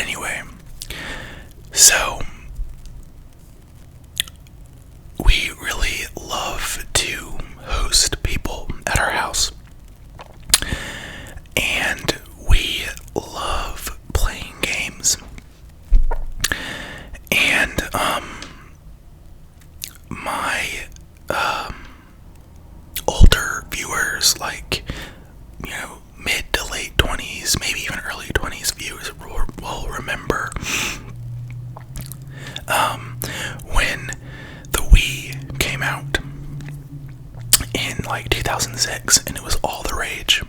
anyway, so we really love to host people at our house, and we love playing games. And my older viewers, like, mid to late 20s, maybe even early 20s viewers will remember when the Wii came out in like 2006, and it was all the rage.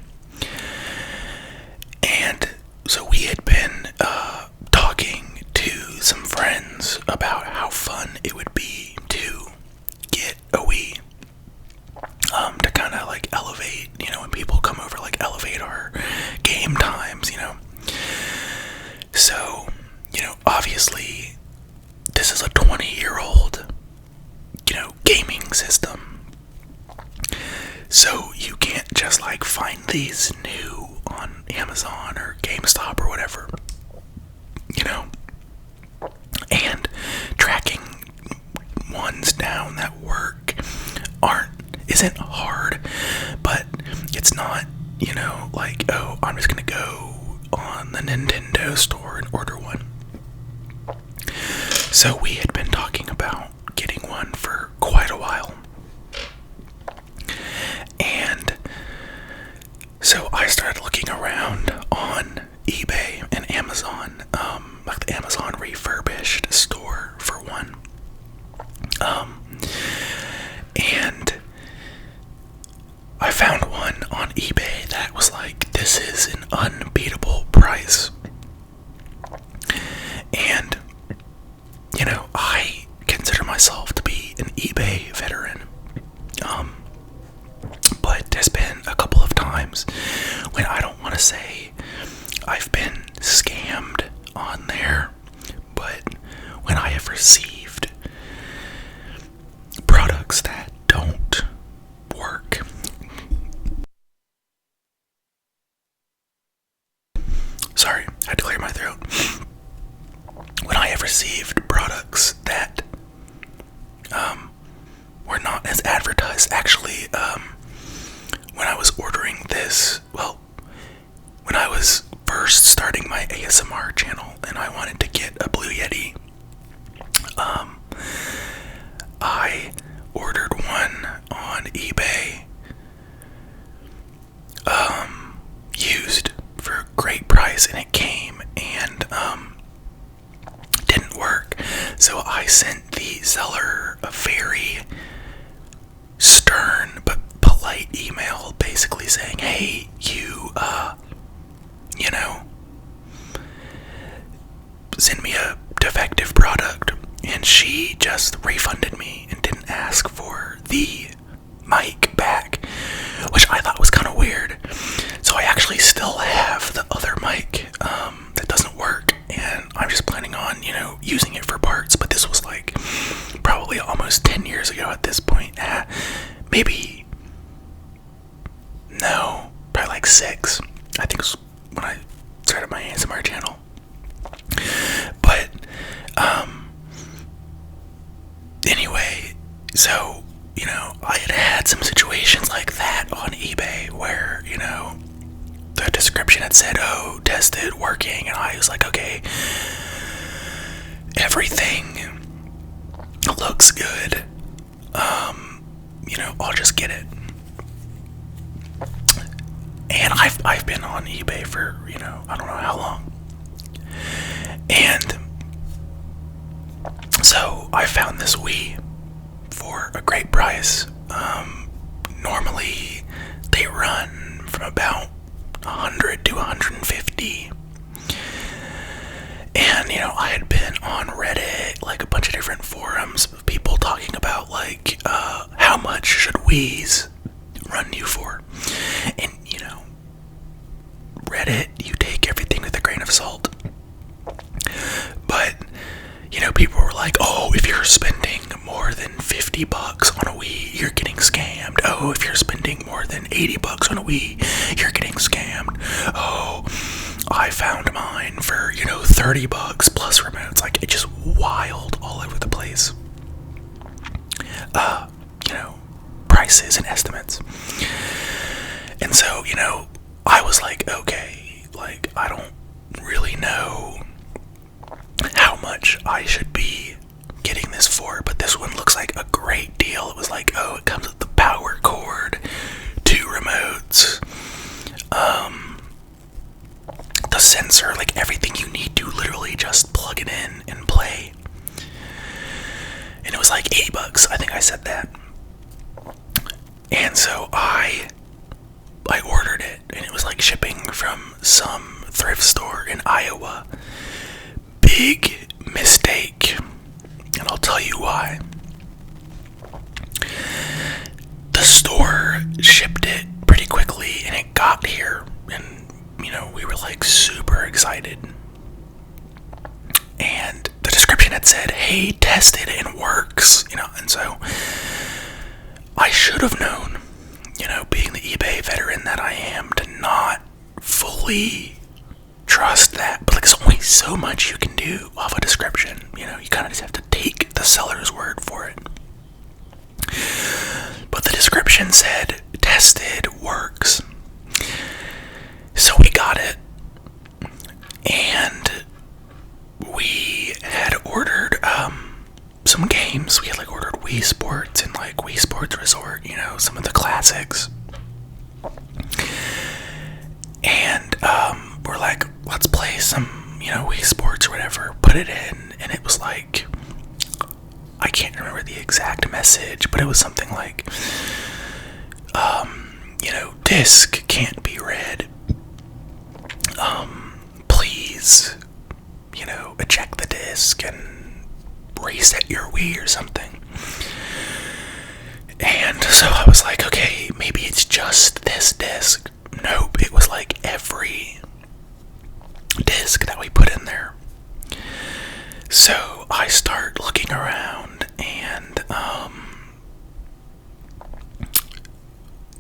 And so we had been talking to some friends about how fun it would be to get a Wii, to kind of like elevate, when people come over, like elevate our game times, So, obviously this is a 20-year-old, gaming system. So you can't just like find these new on Amazon or GameStop or whatever, and tracking ones down that work isn't hard, but it's not, like, oh, I'm just gonna go on the Nintendo store and order one. So we had been talking about getting one for quite a while. And so I started looking around on eBay and Amazon, like the Amazon refurbished store for one. And I found one on eBay that was like, this is an unbeatable price. And, I consider myself to be an eBay veteran. But there's been a couple of times when I don't want to say I've been scammed on there, but when I have received products that don't work. Sorry, I had to clear my throat. When I have received products that were not as advertised. Actually, when I was ordering this, when I was first starting my ASMR channel and I wanted to get a Blue Yeti, I ordered one on eBay, used for a great price, and it came and didn't work. So I sent the seller a very stern but polite email, basically saying, hey, send me a defective product. And she just refunded me and didn't ask for the mic back, which I thought was kind of weird. So I actually still have the other mic that doesn't work, and I'm just planning on, using it for parts. But this was like probably almost 10 years ago at this point. Maybe, no, probably like 6. I think it was when I started my ASMR channel. But, anyway, so, I had some situations like that on eBay where, the description had said, oh, tested, working, and I was like, okay, everything looks good, I'll just get it. And I've been on eBay for, I don't know how long. And so I found this Wii for a great price. Normally they run from about 100 to 150. And, I had been on Reddit, like a bunch of different forums of people talking about, like, how much should Wii's run you for? And, Reddit, you take everything with a grain of salt. But, people were like, oh, if you're spending more than $50 on a Wii, you're getting scammed. Oh, if you're spending more than $80 on a Wii, you're getting scammed. Oh, I found mine for, $30 $30 plus remotes. Like, it's just wild all over the place. You know, prices and estimates. And so, you know, I was like, okay, like, I don't really know how much I should be getting this for, but this one looks like a great deal. It was like, oh, it comes with the power cord, 2 remotes, the sensor, like everything you need to literally just plug it in and play. And it was like $80. I think I said that. And so I ordered it, and it was like shipping from some thrift store in Iowa. Big mistake, and I'll tell you why. The store shipped it pretty quickly, and it got here, and you know, we were like super excited. And the description had said, hey, tested and works, you know, and so I should have known, you know, being the eBay veteran that I am, to not fully trust that. But like, there's only so much you can do off a description, you know, you kind of just have to take the seller's word for it. But the description said, tested, works. So we got it, and we had ordered some games. We had like ordered Wii Sports and like Wii Sports Resort, you know, some of the classics. And we're like, let's play some, you know, Wii Sports or whatever. Put it in, and it was like, I can't remember the exact message, but it was something like, you know, disc can't be read. Please, you know, eject the disc and reset your Wii or something. And so I was like, okay, maybe it's just this disc. Nope, it was like every disc that we put in there. So I start looking around, and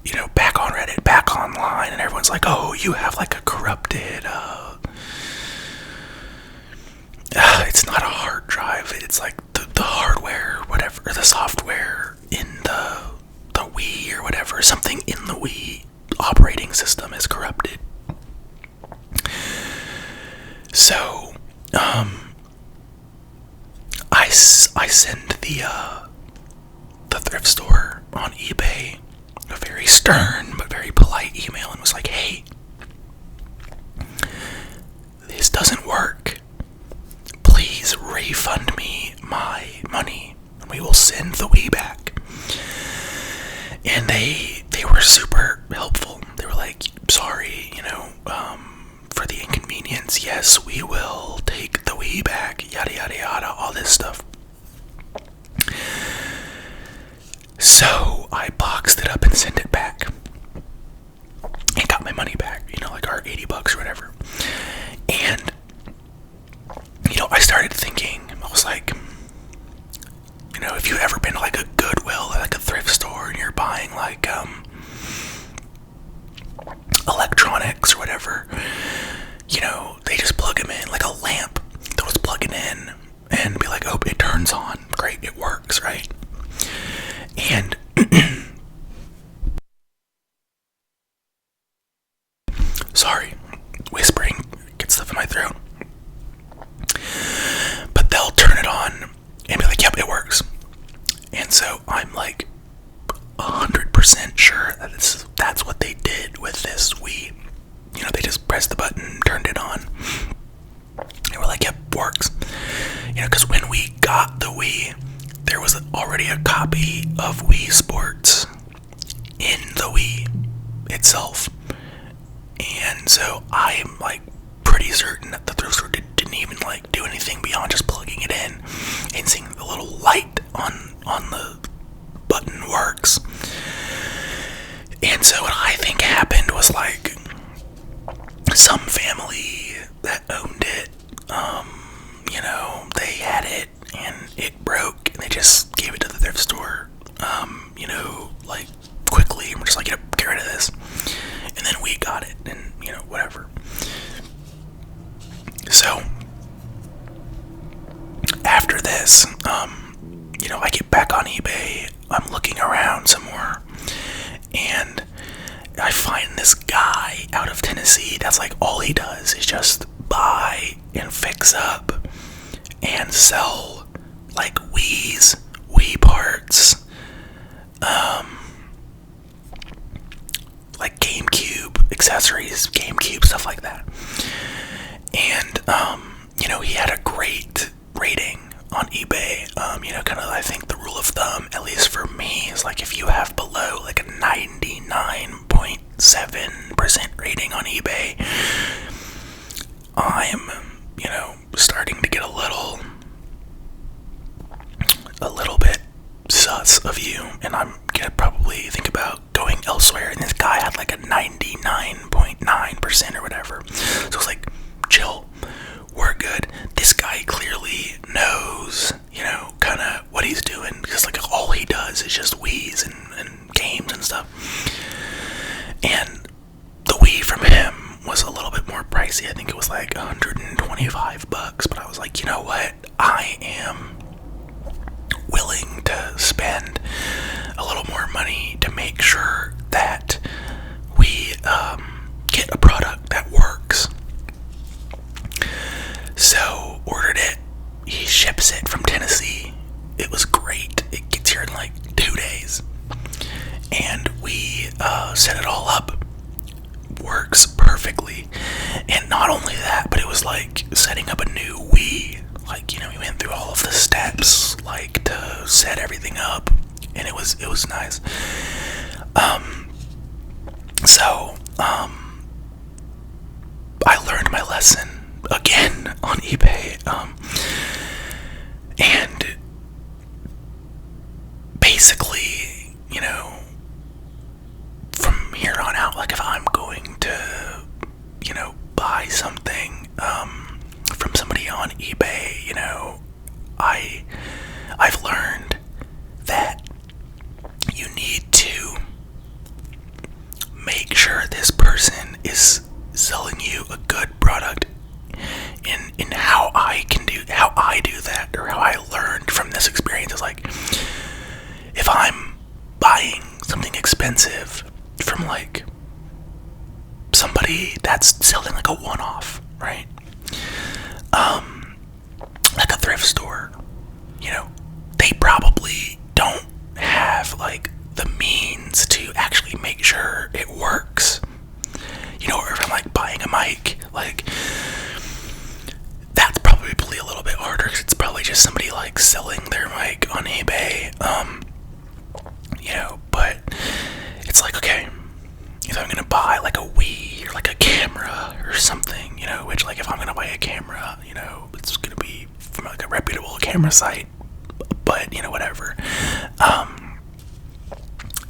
you know, back on Reddit, back online, and everyone's like, oh, you have like a corrupted it's not a hard drive, it's like the hardware, whatever, or the software in the Wii or whatever, something in the Wii operating system is corrupted. So I send the thrift store on eBay a very stern but very polite email, and was like, hey, this doesn't work. Please refund me my money, and we will send the Wii back. And they were super helpful. They were like, sorry, you know, for the inconvenience, yes, we will take the Wii back, yada yada yada, all this stuff. So I boxed it up and sent it back, and got my money back, you know, like our $80 or whatever. And you know, I started thinking, I was like, you know, if you've ever been to like a Goodwill or like a thrift store, and you're buying like electronics or whatever, you know, they just plug them in like a lamp. They'll just plug it in and be like, oh, it turns on, great, it works, right? And sorry, whispering, gets stuff in my throat. But they'll turn it on and be like, yep, it works. And so I'm like 100% sure that that's what they did with this Wii. You know, they just pressed the button, turned it on, and we're like, yep, works. You know, because when we got the Wii, there was already a copy of Wii Sports in the Wii itself. And so I'm like pretty certain that the thrift store didn't even like do anything beyond just plugging it in and seeing the little light on the button works. And so what I think happened was like some family that owned it, you know, they had it and it broke, and they just gave it to the thrift store, you know, like quickly, and we're just like, get rid of this. And then we got it, and you know, whatever. this, I get back on eBay, I'm looking around some more, and I find this guy out of Tennessee that's like all he does is just buy and fix up and sell like Wii parts, like GameCube accessories, GameCube stuff like that. And he had a great rating on eBay. Kind of, I think the rule of thumb, at least for me, is like if you have below like a 99.7% rating on eBay, I'm, starting to get a little bit sus of you, and I'm gonna probably think about going elsewhere. And this guy had like a 99.9% or whatever. So it's like, chill, we're good. This guy clearly knows, kind of what he's doing, because like all he does is just Wii's and games and stuff. And the Wii from him was a little bit more pricey. I think it was like $125, but I was like, you know what? I am willing to spend a little more money to make sure that we get a product that works. So ordered it. He ships it from Tennessee. It was great. It gets here in like 2 days, and we set it all up. Works perfectly. And not only that, but it was like setting up a new Wii. Like, we went through all of the steps, like, to set everything up, and it was nice. I learned my lesson again on eBay, and basically, from here on out, like, if I'm going to, buy something, from somebody on eBay, I've learned that you need to make sure this person is selling you a good product. In how I do that, or how I learned from this experience, is like, if I'm buying something expensive from like somebody that's selling like a one-off, right? Like a thrift store, they probably don't have like the means to actually make sure it works. Or if I'm like buying a mic, like, that's probably a little bit harder, because it's probably just somebody like selling their mic on eBay. But it's like, okay, if I'm gonna buy like a Wii or like a camera or something, which, like, if I'm gonna buy a camera, it's gonna be from like a reputable camera site, but whatever.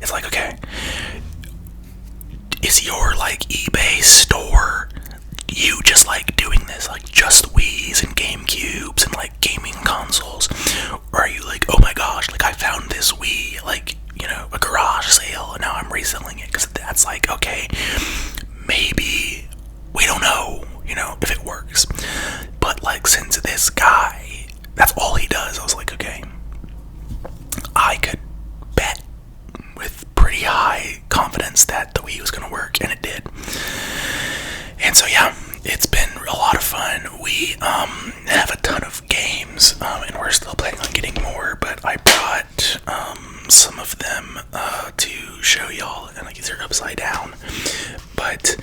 It's like, okay, is your like eBay store you just like doing this, like just Wii's and GameCubes and like gaming consoles? Or are you like, oh my gosh, like I found this Wii, like, a garage sale, and now I'm reselling it? Because that's like, okay, maybe, we don't know, if it works. But like, since this guy, that's all he does, I was like, okay, I could bet with pretty high confidence that the Wii was going to work, and it did. And so, yeah, it's been a lot of fun. We have a ton of games, and we're still planning on getting more, but I brought some of them to show y'all, and like, these are upside down. But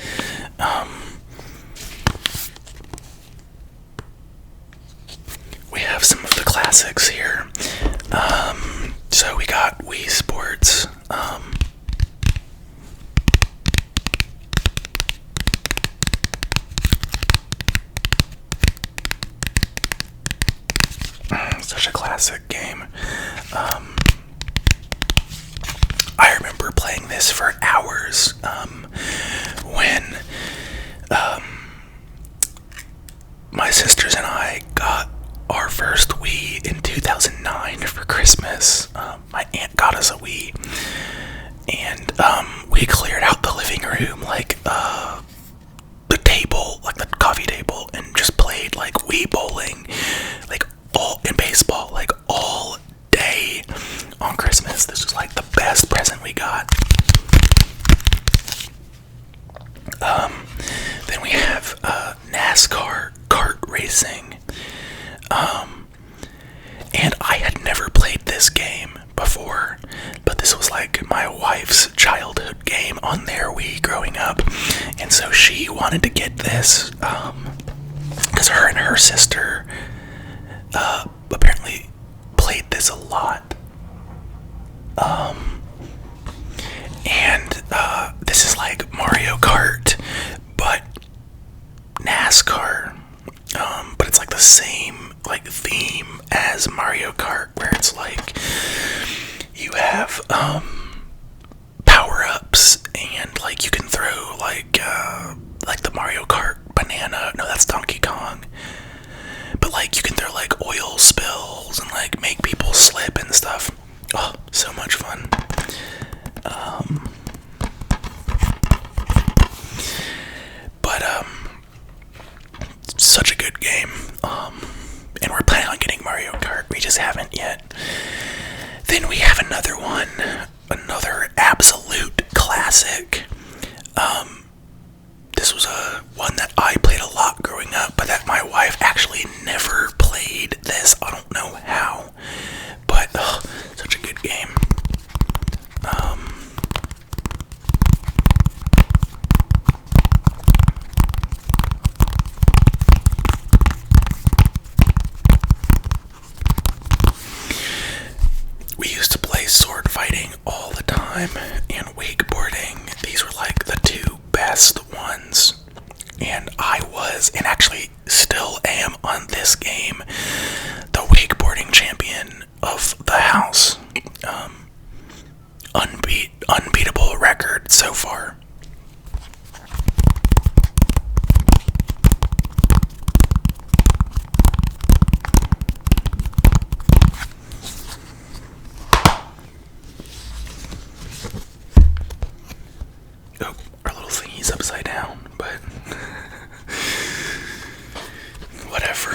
we have some of the classics here. So we got Wii Sports. Such a classic game. I remember playing this for hours when my sisters and I got our first Wii in 2009 for Christmas. My aunt got us a Wii, and we cleared out the living room, like the table, like the coffee table, and just played like Wii bowling, like all in baseball. racing. And I had never played this game before, but this was like my wife's childhood game on their Wii growing up, and so she wanted to get this because her and her sister apparently played this a lot. And this is like Mario Kart, but NASCAR. But it's like the same like theme as Mario Kart, where it's like you have power-ups, and like you can throw like the Mario Kart banana. No, that's Donkey Kong. But like you can throw like oil spills and like make people slip and stuff. Oh, so much fun. Such a good game. And we're planning on getting Mario Kart. We just haven't yet. Then we have another one, another absolute classic. This was one that I played a lot growing up, but that my wife actually never played this. I don't know how, but such a good game. We used to play sword fighting all the time, and wakeboarding. These were like the two best ones. And I was, and actually still am on this game, the wakeboarding champion of the house. Unbeatable record so far. Oh, our little thingy's upside down, but whatever.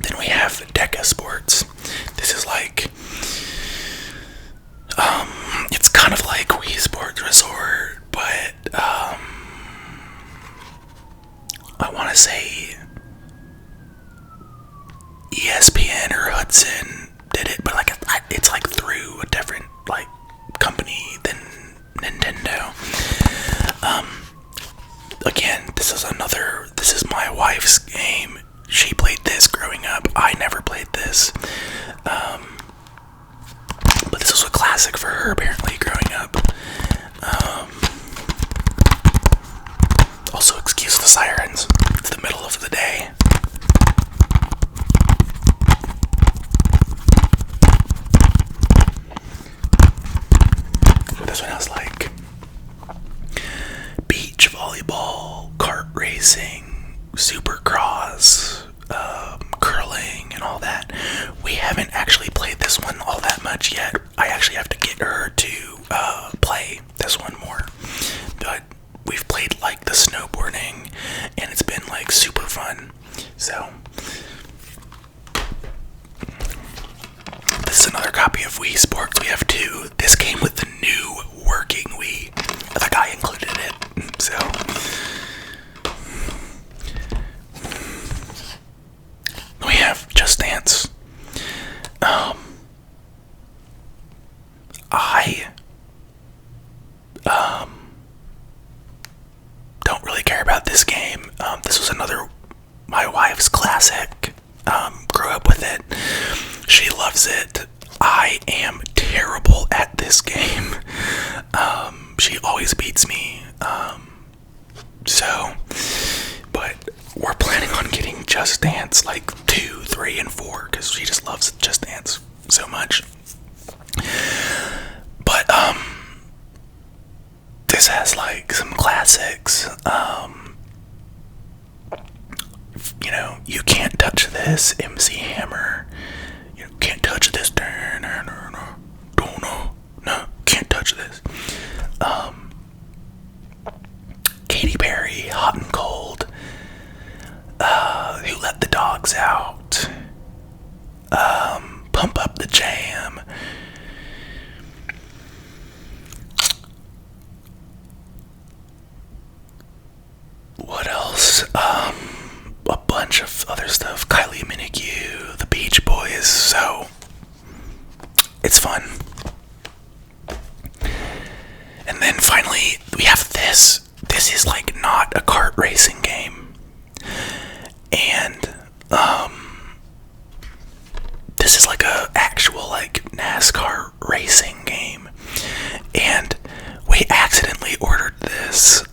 Then we have Deca Sports. This is like, it's kind of like Wii Sports Resort, but I want to say ESPN or Hudson did it, but like it's like through a different like company than Nintendo. Again, this is my wife's game. She played this growing up. I never played this. But this was a classic for her apparently growing up. Also, excuse the sirens. It's the middle of the day. This one has like beach volleyball, kart racing, supercross, curling, and all that. We haven't actually played this one all that much yet. I actually have to get her to play this one more. But we've played like the snowboarding, and it's been like super fun. So this is another copy of Wii Sports. We have two. This came with the new working Wii. The guy included it. So we have Just Dance. I don't really care about this game. This was another my wife's classic. Grew up with it. She loves it. I am terrible at this game. She always beats me. But we're planning on getting Just Dance like 2, 3, and 4 because she just loves Just Dance so much. But this has like some classics. You know, You Can't Touch This, MC Hammer. You can't touch this. No, can't touch this. Katy Perry, Hot and Cold. Who Let the Dogs Out? Pump Up the Jam. is like not a kart racing game, and this is like a actual like NASCAR racing game, and we accidentally ordered this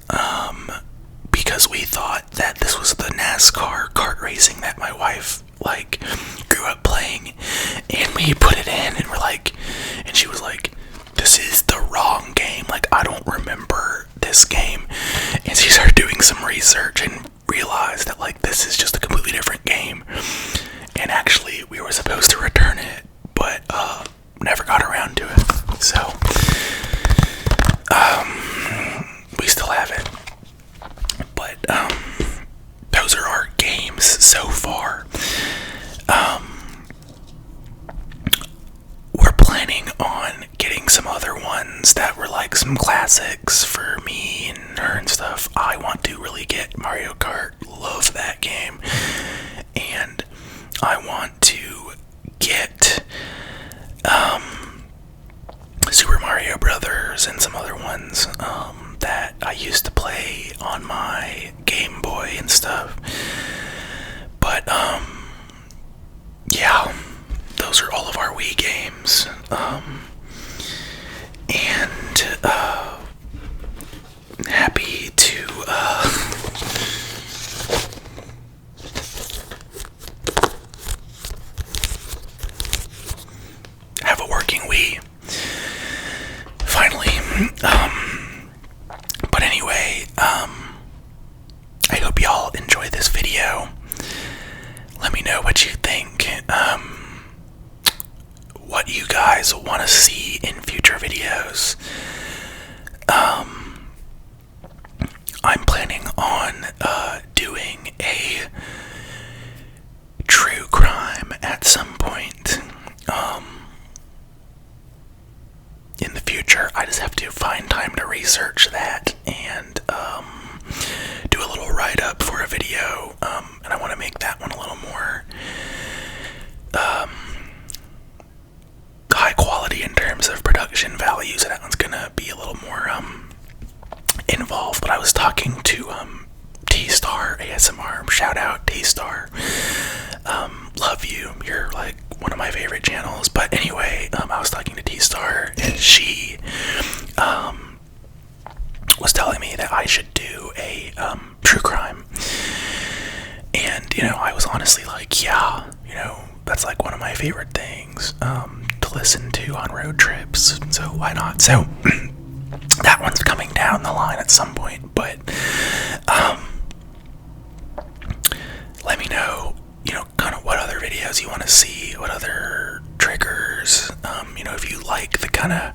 because we thought that this was the NASCAR kart racing that my wife like grew up playing, and we put it in and we're like, and she was like, this is the wrong game, like I don't remember this game. And she started doing some research and realized that like this is just a completely different game, and actually we were supposed to return it, but never got around to it. So we still have it, but those are our games so far. We're planning on getting some other ones that were like some classics for me and her and stuff. I want to really get Mario Kart, love that game, and I want to get Super Mario Brothers and some other ones that I used to play on my Game Boy and stuff. But yeah, those are all of our Wii games. And happy to have a working Wii finally. But anyway, I hope y'all enjoy this video. Let me know what you think. What you guys want to see in future videos. I'm planning on doing a true crime at some point in the future. I just have to find time to research that and do a little write-up for a video, and I want to make that one a little more high quality in terms of production value, so that one's gonna be a little more involved. But I was talking to T-Star ASMR, shout out T-Star, love you, you're like one of my favorite channels. But anyway, I was talking to T-Star, and she was telling me that I should do a true crime, and I was honestly like, yeah, that's like one of my favorite things to listen to on road trips, so why not? So that one's coming down the line at some point. But let me know, kind of what other videos you want to see, what other triggers, if you like the kind of